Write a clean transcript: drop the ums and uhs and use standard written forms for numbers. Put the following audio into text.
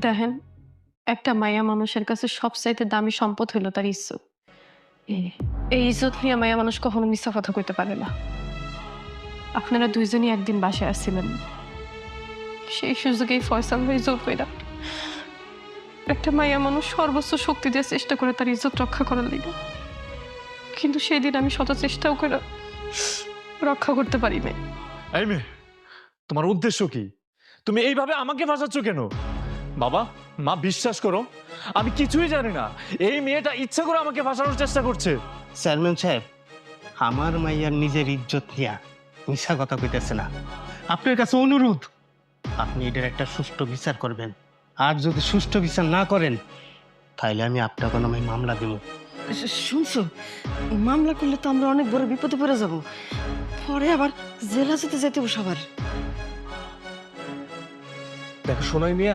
দেখেন, একটা মাইয়া মানুষের কাছে সবচাইতে দামি সম্পদ হইল তার ইজ্জত। এই ইজ্জত নিয়ে মাইয়া মানুষ কখনো মিথ্যা কথা কইতে পারে না। আপনারা দুইজনই একদিন বাসায় আসছিলেন, সেই সুযোগেই ফয়সাল ভাই জোর কইরা একটা মাইয়া মানুষ সর্বোচ্চ শক্তি দিয়ে চেষ্টা করে তার ইজ্জত রক্ষা করার লাগে, কিন্তু সেদিন আমি শত চেষ্টাও করে রক্ষা করতে পারি নাই। এই মেয়ে, তোমার উদ্দেশ্য কি? তুমি এইভাবে আমাকে ফাঁসাচ্ছ কেন? বাবা, মা, বিশ্বাস করো, আমি কিছুই জানি না। এই মেয়েটা ইচ্ছা করে আমাকে ফাঁসানোর চেষ্টা করছে। চেয়ারম্যান সাহেব, আমার মাইয়ার নিজের ইজ্জত নিয়া মিশা কথা কইতেছে না। আপনার কাছে অনুরোধ, আপনি এটার একটা সুষ্ঠু বিচার করবেন। আর যদি সুষ্ঠু বিচার না করেন, তাহলে আমি আপনার নামে মামলা দেব। শুনছো, মামলা করলে তো আমরা অনেক বড় বিপদে পড়ে যাব। পরে আবার জেল হাজতে যেতে হবে সবার। দেখো সোনাই মিয়া,